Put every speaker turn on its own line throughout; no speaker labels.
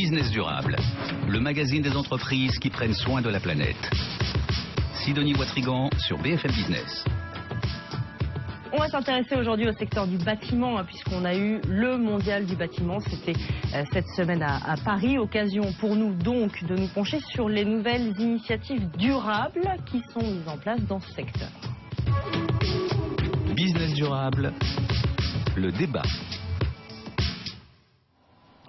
Business durable, le magazine des entreprises qui prennent soin de la planète. Sidonie Watrigan sur BFM Business.
On va s'intéresser aujourd'hui au secteur du bâtiment, puisqu'on a eu le mondial du bâtiment. C'était cette semaine à Paris. Occasion pour nous donc de nous pencher sur les nouvelles initiatives durables qui sont mises en place dans ce secteur.
Business durable, le débat.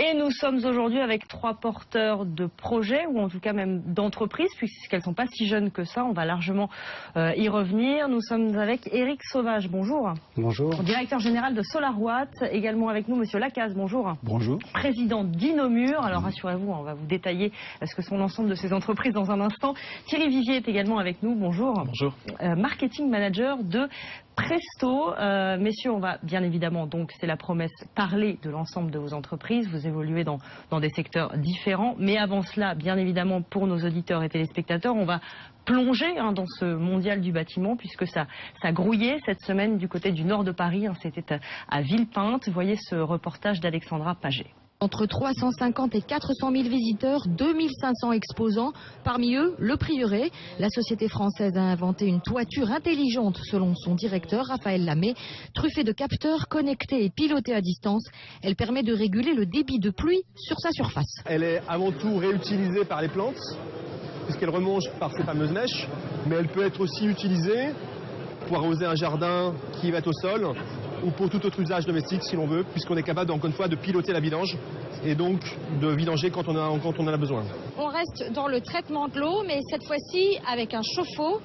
Et nous sommes aujourd'hui avec 3 porteurs de projets, ou en tout cas même d'entreprises, puisqu'elles ne sont pas si jeunes que ça. On va largement y revenir. Nous sommes avec Éric Sauvage, bonjour.
Bonjour.
Directeur général de SolarWatt. Également avec nous, monsieur Lacaze, bonjour.
Bonjour.
Président d'Inomur. Alors rassurez-vous, on va vous détailler ce que sont l'ensemble de ces entreprises dans un instant. Thierry Vivier est également avec nous, bonjour.
Bonjour.
Marketing manager de Presto. Messieurs, on va bien évidemment, donc c'est la promesse, parler de l'ensemble de vos entreprises. Vous évoluez dans des secteurs différents. Mais avant cela, bien évidemment, pour nos auditeurs et téléspectateurs, on va plonger dans ce mondial du bâtiment, puisque ça grouillait cette semaine du côté du nord de Paris. C'était à Villepinte. Voyez ce reportage d'Alexandra Paget.
Entre 350 et 400 000 visiteurs, 2500 exposants. Parmi eux, le Prieuré. La société française a inventé une toiture intelligente, selon son directeur, Raphaël Lamé. Truffée de capteurs connectés et pilotée à distance, elle permet de réguler le débit de pluie sur sa surface.
Elle est avant tout réutilisée par les plantes, puisqu'elle remonte par ces fameuses mèches. Mais elle peut être aussi utilisée pour arroser un jardin qui va être au sol, ou pour tout autre usage domestique si l'on veut, puisqu'on est capable encore une fois de piloter la vidange et donc de vidanger quand on en a besoin.
On reste dans le traitement de l'eau, mais cette fois-ci avec un chauffe-eau.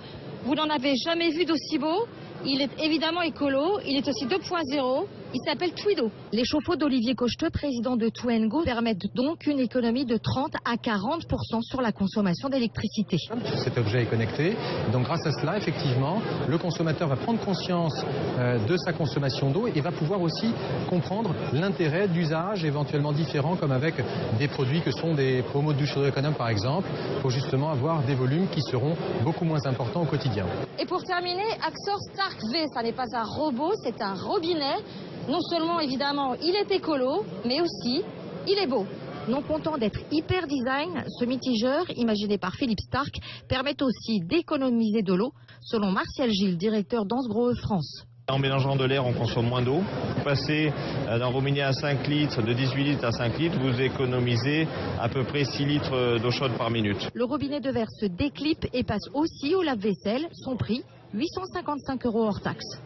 Vous n'en avez jamais vu d'aussi beau. Il est évidemment écolo, il est aussi 2.0, il s'appelle Twido. Les chauffe-eau d'Olivier Cocheteux, président de Twengo, permettent donc une économie de 30 à 40% sur la consommation d'électricité.
Cet objet est connecté, donc grâce à cela, effectivement, le consommateur va prendre conscience de sa consommation d'eau et va pouvoir aussi comprendre l'intérêt d'usages éventuellement différents, comme avec des produits que sont des promos de douche économe par exemple, pour justement avoir des volumes qui seront beaucoup moins importants au quotidien.
Et pour terminer, Axor Stark V, ça n'est pas un robot, c'est un robinet. Non seulement, évidemment, il est écolo, mais aussi, il est beau. Non content d'être hyper design, ce mitigeur, imaginé par Philippe Stark, permet aussi d'économiser de l'eau, selon Martial Gilles, directeur d'Hansgrohe France.
En mélangeant de l'air, on consomme moins d'eau. Vous passez d'un robinet à 5 litres, de 18 litres à 5 litres, vous économisez à peu près 6 litres d'eau chaude par minute.
Le robinet de verre se déclipe et passe aussi au lave-vaisselle. Son prix, 855 € hors taxe.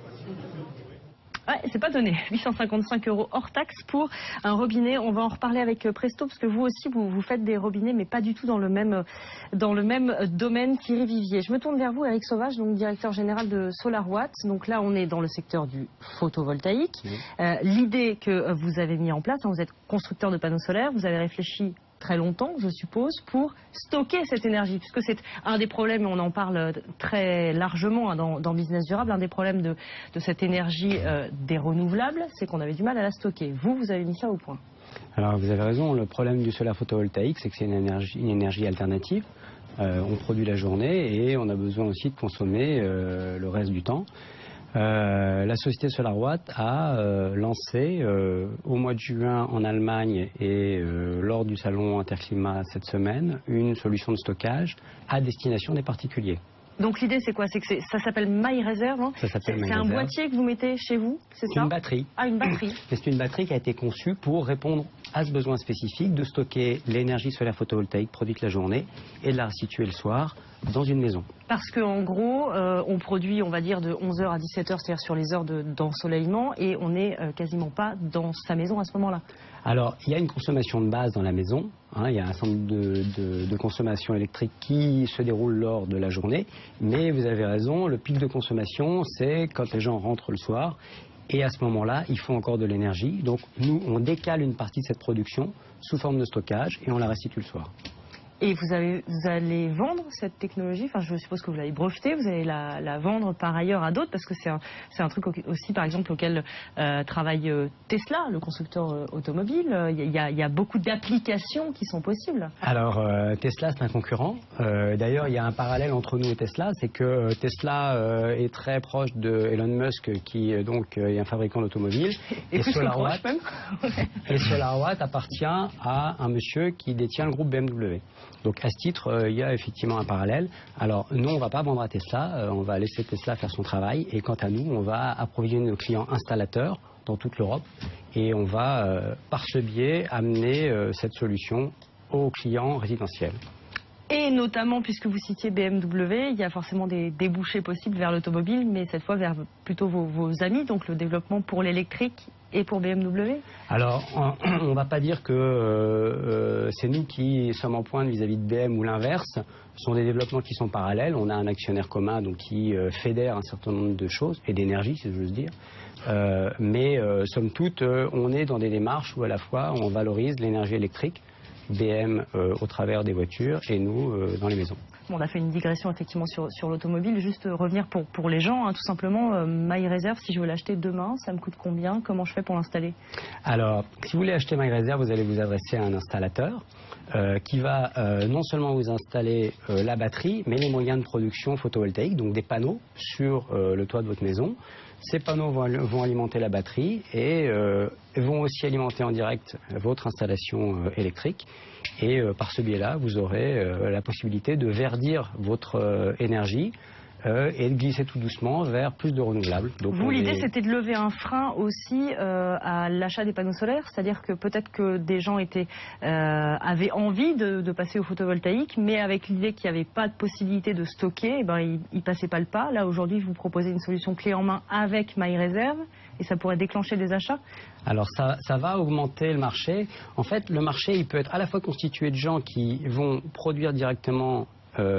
Ouais, c'est pas donné. 855 € hors taxe pour un robinet. On va en reparler avec Presto, parce que vous aussi, vous faites des robinets, mais pas du tout dans le même domaine. Thierry Vivier. Je me tourne vers vous, Éric Sauvage, donc directeur général de SolarWatt. Donc là, on est dans le secteur du photovoltaïque. Oui. L'idée que vous avez mis en place, vous êtes constructeur de panneaux solaires, vous avez réfléchi très longtemps, je suppose, pour stocker cette énergie, puisque c'est un des problèmes, et on en parle très largement dans Business Durable, un des problèmes de cette énergie des renouvelables, c'est qu'on avait du mal à la stocker. Vous avez mis ça au point.
Alors vous avez raison, le problème du solaire photovoltaïque, c'est que c'est une énergie alternative. On produit la journée et on a besoin aussi de consommer le reste du temps. La société SolarWatt a lancé au mois de juin en Allemagne et lors du salon Interclimat cette semaine une solution de stockage à destination des particuliers.
Donc l'idée c'est quoi? C'est que ça s'appelle MyReserve, hein? C'est un boîtier que vous mettez chez vous, c'est ça?
Une batterie.
Ah, une batterie.
C'est une batterie qui a été conçue pour répondre à ce besoin spécifique de stocker l'énergie solaire photovoltaïque produite la journée et de la restituer le soir dans une maison.
Parce qu'en gros, on produit, on va dire, de 11h à 17h, c'est-à-dire sur les heures d'ensoleillement, et on n'est quasiment pas dans sa maison à ce moment-là.
Alors, il y a une consommation de base dans la maison. Il y a un centre de consommation électrique qui se déroule lors de la journée. Mais vous avez raison, le pic de consommation, c'est quand les gens rentrent le soir. Et à ce moment-là, il faut encore de l'énergie. Donc, nous, on décale une partie de cette production sous forme de stockage et on la restitue le soir.
Et vous allez vendre cette technologie, enfin je suppose que vous l'avez brevetée, vous allez la vendre par ailleurs à d'autres, parce que c'est un truc aussi par exemple auquel travaille Tesla, le constructeur automobile. Il y a beaucoup d'applications qui sont possibles.
Alors Tesla c'est un concurrent. D'ailleurs il y a un parallèle entre nous et Tesla, c'est que Tesla est très proche de Elon Musk qui donc est un fabricant d'automobiles. Et SolarWatt et SolarWatt appartient à un monsieur qui détient le groupe BMW. Donc à ce titre, il y a effectivement un parallèle. Alors nous, on ne va pas vendre à Tesla, on va laisser Tesla faire son travail. Et quant à nous, on va approvisionner nos clients installateurs dans toute l'Europe. Et on va, par ce biais, amener cette solution aux clients résidentiels.
Et notamment, puisque vous citiez BMW, il y a forcément des débouchés possibles vers l'automobile, mais cette fois vers plutôt vos amis, donc le développement pour l'électrique et pour BMW. Alors, on ne va pas dire que c'est nous qui sommes en pointe vis-à-vis de BM ou l'inverse. Ce sont des développements qui sont parallèles. On a un actionnaire commun donc, qui fédère un certain nombre de choses, et d'énergie, si j'ose dire. Mais somme toute, on est dans des démarches où à la fois on valorise l'énergie électrique, BM au travers des voitures et nous dans les maisons. Bon, on a fait une digression effectivement sur l'automobile. Juste revenir pour les gens, tout simplement, MyReserve, si je veux l'acheter demain, ça me coûte combien? Comment je fais pour l'installer? Alors, si vous voulez acheter MyReserve, vous allez vous adresser à un installateur qui va non seulement vous installer la batterie, mais les moyens de production photovoltaïque, donc des panneaux sur le toit de votre maison. Ces panneaux vont alimenter la batterie et vont aussi alimenter en direct votre installation électrique. Et par ce biais-là, vous aurez la possibilité de verdir votre énergie et de glisser tout doucement vers plus de renouvelables. Donc vous, l'idée, c'était de lever un frein aussi à l'achat des panneaux solaires, c'est-à-dire que peut-être que des gens avaient envie de passer au photovoltaïque, mais avec l'idée qu'il n'y avait pas de possibilité de stocker, eh ben, ils ne passaient pas le pas. Là, aujourd'hui, vous proposez une solution clé en main avec MyReserve, et ça pourrait déclencher des achats? Alors ça va augmenter le marché. En fait, le marché, il peut être à la fois constitué de gens qui vont produire directement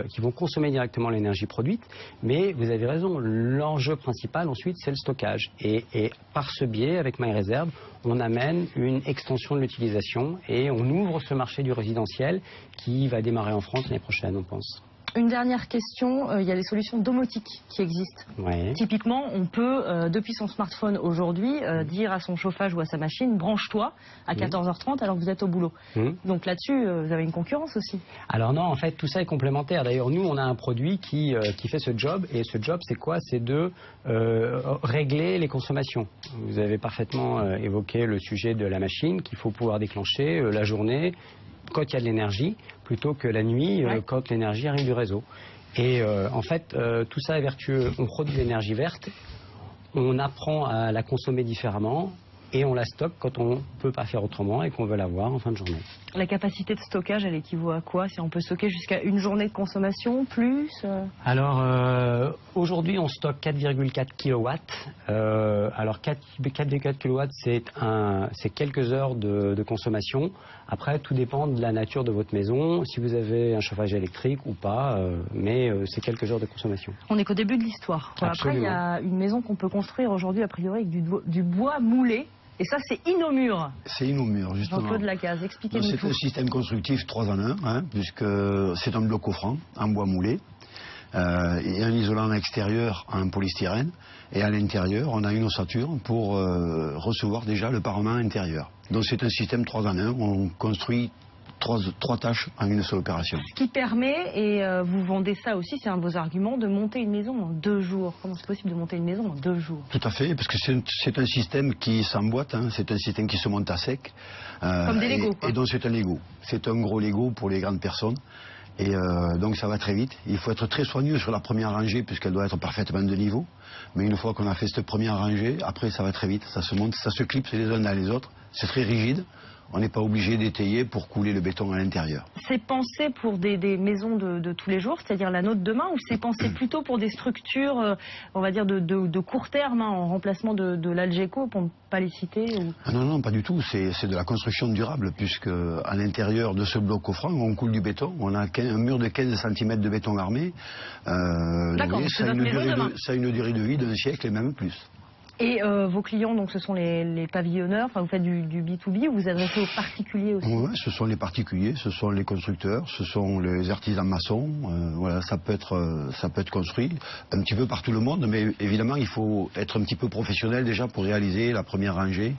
qui vont consommer directement l'énergie produite, mais vous avez raison, l'enjeu principal ensuite c'est le stockage. Et par ce biais, avec MyReserve, on amène une extension de l'utilisation et on ouvre ce marché du résidentiel qui va démarrer en France l'année prochaine, on pense. Une dernière question, il y a les solutions domotiques qui existent. Ouais. Typiquement, on peut, depuis son smartphone aujourd'hui, dire à son chauffage ou à sa machine, branche-toi à 14h30 alors que vous êtes au boulot. Donc là-dessus, vous avez une concurrence aussi. Alors non, en fait, tout ça est complémentaire. D'ailleurs, nous, on a un produit qui fait ce job. Et ce job, c'est quoi? C'est de régler les consommations. Vous avez parfaitement évoqué le sujet de la machine qu'il faut pouvoir déclencher la journée, quand il y a de l'énergie, plutôt que la nuit, quand l'énergie arrive du réseau. Et en fait, tout ça est vertueux. On produit de l'énergie verte, on apprend à la consommer différemment, et on la stocke quand on ne peut pas faire autrement et qu'on veut l'avoir en fin de journée. La capacité de stockage, elle équivaut à quoi? Si on peut stocker jusqu'à une journée de consommation, plus Alors, aujourd'hui, on stocke 4,4 kW. Alors, 4,4 kW, c'est quelques heures de consommation. Après, tout dépend de la nature de votre maison, si vous avez un chauffage électrique ou pas, mais c'est quelques heures de consommation. On n'est qu'au début de l'histoire. Après, il y a une maison qu'on peut construire aujourd'hui, a priori, avec du bois moulé. Et ça, c'est Inomur. C'est Inomur, justement. Jean-Claude Lacaze, expliquez-nous tout.
C'est un système constructif 3 en 1, puisque c'est un bloc offrant en bois moulé, et un isolant extérieur en polystyrène, et à l'intérieur, on a une ossature pour recevoir déjà le parement intérieur. Donc c'est un système 3 en 1, on construit trois tâches en une seule opération.
Ce qui permet, et vous vendez ça aussi, c'est un de vos arguments, de monter une maison en 2 jours. Comment c'est possible de monter une maison en 2 jours?
Tout à fait, parce que c'est un système qui s'emboîte, c'est un système qui se monte à sec.
Comme des Lego, quoi.
Et donc c'est un Lego. C'est un gros Lego pour les grandes personnes. Et donc ça va très vite. Il faut être très soigneux sur la première rangée, puisqu'elle doit être parfaitement de niveau. Mais une fois qu'on a fait cette première rangée, après ça va très vite. Ça se monte, ça se clipse les uns dans les autres. C'est très rigide. On n'est pas obligé d'étayer pour couler le béton à l'intérieur. C'est pensé pour des maisons de tous les jours, c'est-à-dire la nôtre demain, ou c'est pensé plutôt pour des structures, on va dire, de court terme, en remplacement de l'Algeco, pour ne pas les citer ou... Non, pas du tout. C'est de la construction durable, puisque à l'intérieur de ce bloc offrant, on coule du béton. On a un mur de 15 cm de béton armé. D'accord, ça a une durée de vie d'un siècle et même plus.
Et vos clients, donc, ce sont les pavillonneurs, enfin, vous faites du B2B, ou vous adressez aux particuliers aussi?
Oui, ce sont les particuliers, ce sont les constructeurs, ce sont les artisans maçons. Voilà, ça peut être construit un petit peu par tout le monde, mais évidemment, il faut être un petit peu professionnel déjà pour réaliser la première rangée.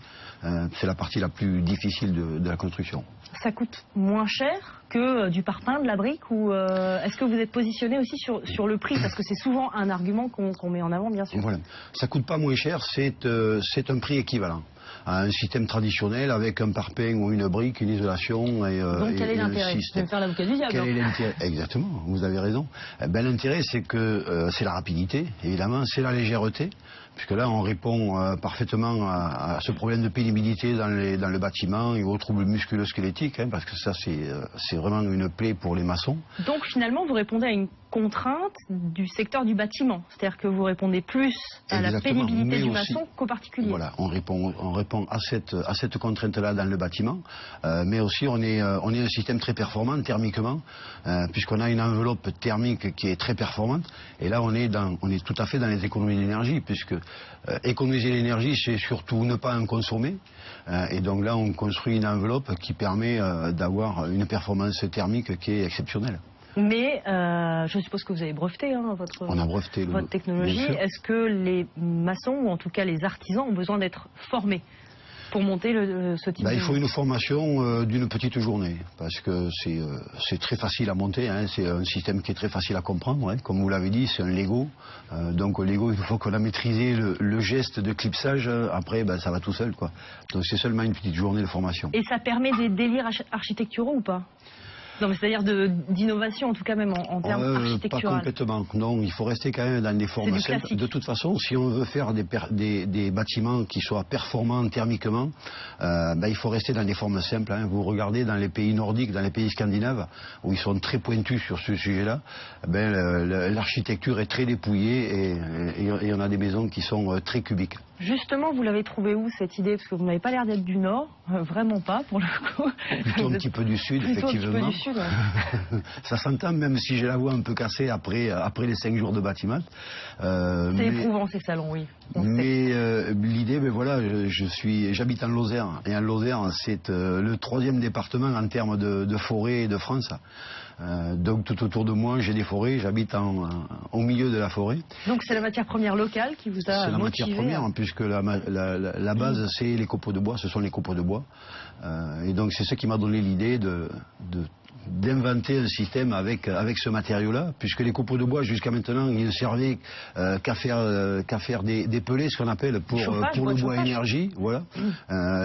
C'est la partie la plus difficile de la construction.
Ça coûte moins cher que du parpaing, de la brique, ou est-ce que vous êtes positionné aussi sur le prix? Parce que c'est souvent un argument qu'on met en avant, bien sûr.
Voilà. Ça coûte pas moins cher, c'est un prix équivalent à un système traditionnel avec un parpaing ou une brique, une isolation et
donc quel est l'intérêt? Je vais me faire l'avocat du diable.
Quel est l'intérêt? Exactement, vous avez raison. L'intérêt, c'est que c'est la rapidité, évidemment, c'est la légèreté, puisque là on répond parfaitement à ce problème de pénibilité dans le bâtiment et aux troubles musculo-squelettiques, parce que ça c'est vraiment une plaie pour les maçons.
Donc finalement vous répondez à une contrainte du secteur du bâtiment, c'est-à-dire que vous répondez plus à la pénibilité du maçon qu'aux particuliers.
Voilà, on répond à cette contrainte-là dans le bâtiment, mais aussi on est un système très performant thermiquement, puisqu'on a une enveloppe thermique qui est très performante, et là on est tout à fait dans les économies d'énergie, puisque économiser l'énergie c'est surtout ne pas en consommer, et donc là on construit une enveloppe qui permet d'avoir une performance thermique qui est exceptionnelle.
Mais je suppose que vous avez breveté votre technologie. Est-ce que les maçons, ou en tout cas les artisans, ont besoin d'être formés pour monter ce type de...
Il faut une formation d'une petite journée, parce que c'est très facile à monter, c'est un système qui est très facile à comprendre, comme vous l'avez dit, c'est un Lego. Donc au Lego, il faut qu'on a maîtrisé le geste de clipsage, après ça va tout seul, quoi. Donc c'est seulement une petite journée de formation.
Et ça permet des délires architecturaux ou pas? Non, mais c'est-à-dire d'innovation, en tout cas même en termes architecturaux.
Pas complètement. Non, il faut rester quand même dans des formes simples. De toute façon, si on veut faire des bâtiments qui soient performants thermiquement, il faut rester dans des formes simples. Vous regardez dans les pays nordiques, dans les pays scandinaves, où ils sont très pointus sur ce sujet-là, l'architecture est très dépouillée et on a des maisons qui sont très cubiques.
Justement, vous l'avez trouvé où cette idée? Parce que vous n'avez pas l'air d'être du Nord, vraiment pas pour le coup.
Plutôt un petit peu du Sud, effectivement.
Un petit peu du Sud, ouais.
Ça s'entend, même si j'ai la voix un peu cassée après les 5 jours de bâtiment.
C'est éprouvant ces salons, oui.
Mais l'idée, j'habite en Lozère, et en Lozère, c'est le 3e département en termes de forêt de France. Donc tout autour de moi, j'ai des forêts, j'habite au milieu de la forêt.
Donc c'est la matière première locale qui vous a motivé?
C'est la matière première, puisque la base, c'est les copeaux de bois, ce sont les copeaux de bois. Et donc c'est ce qui m'a donné l'idée d'inventer un système avec ce matériau-là, puisque les copeaux de bois, jusqu'à maintenant, ils ne servaient qu'à faire des pellets, ce qu'on appelle, pour le bois énergie. Voilà.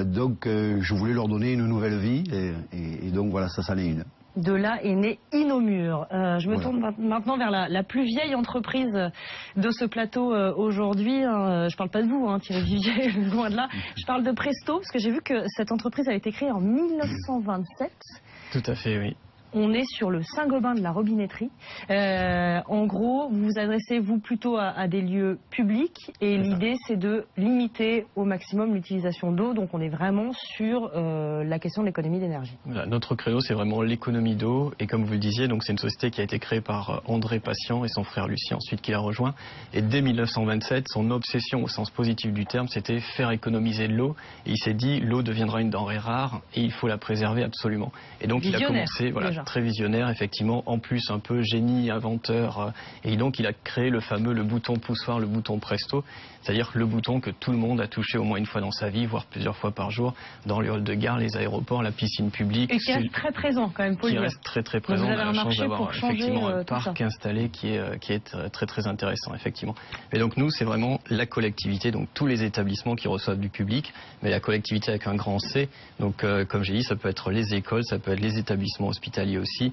Donc je voulais leur donner une nouvelle vie, et donc voilà, ça en est une.
De là est né Inomur. Je me tourne maintenant vers la plus vieille entreprise de ce plateau aujourd'hui. Je parle pas de vous, Thierry Vivier, loin de là. Je parle de Presto, parce que j'ai vu que cette entreprise a été créée en 1927.
Tout à fait, oui.
On est sur le Saint-Gobain de la robinetterie. En gros, vous vous adressez plutôt à des lieux publics, et l'idée c'est de limiter au maximum l'utilisation d'eau. Donc on est vraiment sur la question de l'économie d'énergie.
Voilà, notre credo c'est vraiment l'économie d'eau, et comme vous le disiez, donc c'est une société qui a été créée par André Patient et son frère Lucien ensuite qui l'a rejoint. Et dès 1927, son obsession au sens positif du terme, c'était faire économiser de l'eau. Et il s'est dit l'eau deviendra une denrée rare et il faut la préserver absolument. Et donc il a commencé, très visionnaire effectivement, en plus un peu génie, inventeur, et donc il a créé le bouton poussoir, le bouton Presto, c'est-à-dire le bouton que tout le monde a touché au moins une fois dans sa vie, voire plusieurs fois par jour, dans les halls de gare, les aéroports, la piscine publique.
Et qui reste très présent quand même, faut le dire.
Qui reste très très présent.
Vous avez un marché pour changer
effectivement un parc installé qui est très très intéressant effectivement. Et donc nous c'est vraiment la collectivité, donc tous les établissements qui reçoivent du public, mais la collectivité avec un grand C. Donc comme j'ai dit, ça peut être les écoles, ça peut être les établissements hospitaliers aussi,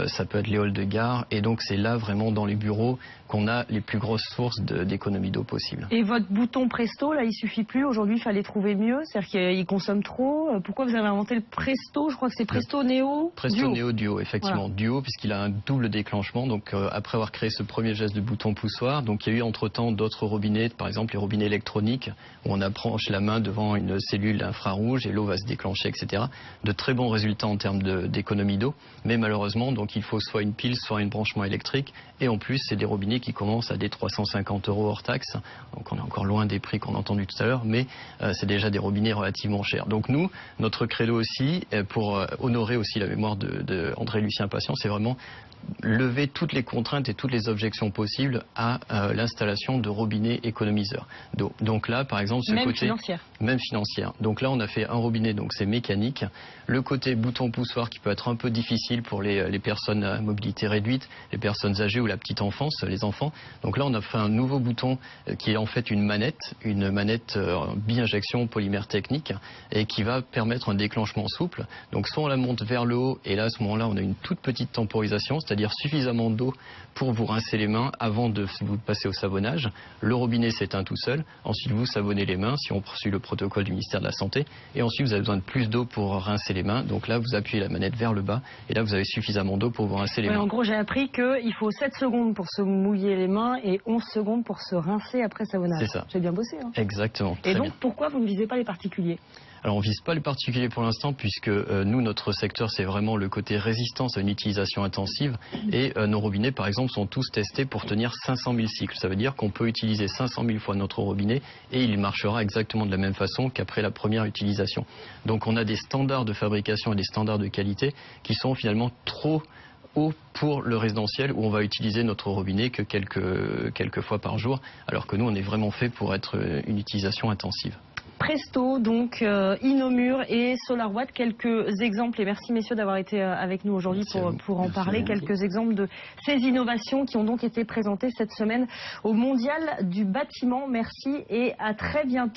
ça peut être les halls de gare, et donc c'est là vraiment dans les bureaux qu'on a les plus grosses sources d'économie d'eau possible.
Et votre bouton Presto, là, il suffit plus. Aujourd'hui, il fallait trouver mieux. C'est-à-dire qu'il consomme trop. Pourquoi vous avez inventé le Presto? Je crois que c'est Presto Neo.
Presto Neo Duo, effectivement. Voilà. Duo, puisqu'il a un double déclenchement. Donc, après avoir créé ce premier geste de bouton poussoir, donc il y a eu entre-temps d'autres robinets, par exemple les robinets électroniques, où on approche la main devant une cellule infrarouge et l'eau va se déclencher, etc. De très bons résultats en termes d'économie d'eau. Mais malheureusement, donc il faut soit une pile, soit un branchement électrique. Et en plus, c'est des robinets qui commencent à des 350 € hors taxe. Donc on est encore loin des prix qu'on a entendus tout à l'heure, mais c'est déjà des robinets relativement chers. Donc nous, notre credo aussi, pour honorer aussi la mémoire de André-Lucien Patient, c'est vraiment lever toutes les contraintes et toutes les objections possibles à l'installation de robinets économiseurs d'eau. Donc là, par exemple, ce
même
côté
financière.
Même financière. Donc là, on a fait un robinet, donc c'est mécanique. Le côté bouton poussoir qui peut être un peu difficile pour les personnes à mobilité réduite, les personnes âgées ou la petite enfance, les enfants. Donc là, on a fait un nouveau bouton qui est en fait une manette bi-injection polymère technique et qui va permettre un déclenchement souple. Donc soit on la monte vers le haut et là, à ce moment-là, on a une toute petite temporisation, c'est-à-dire suffisamment d'eau pour vous rincer les mains avant de vous passer au savonnage. Le robinet s'éteint tout seul. Ensuite, vous savonnez les mains si on poursuit le protocole du ministère de la Santé. Et ensuite, vous avez besoin de plus d'eau pour rincer les mains. Donc là, vous appuyez la manette vers le bas et là, vous avez suffisamment d'eau pour vous rincer les mains.
En gros, j'ai appris qu'il faut 7 secondes pour se mouiller les mains et 11 secondes pour se rincer après savonnage.
C'est ça.
J'ai bien bossé. Hein.
Exactement.
Et donc,
bien.
pourquoi vous ne visez pas les particuliers ?
Alors on ne vise pas les particuliers pour l'instant puisque nous, notre secteur, c'est vraiment le côté résistance à une utilisation intensive et nos robinets, par exemple, sont tous testés pour tenir 500 000 cycles. Ça veut dire qu'on peut utiliser 500 000 fois notre robinet et il marchera exactement de la même façon qu'après la première utilisation. Donc on a des standards de fabrication et des standards de qualité qui sont finalement trop haut pour le résidentiel où on va utiliser notre robinet que quelques fois par jour, alors que nous, on est vraiment fait pour être une utilisation intensive.
Presto, donc Inomur et SolarWatt, quelques exemples, et merci messieurs d'avoir été avec nous aujourd'hui pour en parler, quelques exemples de ces innovations qui ont donc été présentées cette semaine au Mondial du bâtiment. Merci et à très bientôt.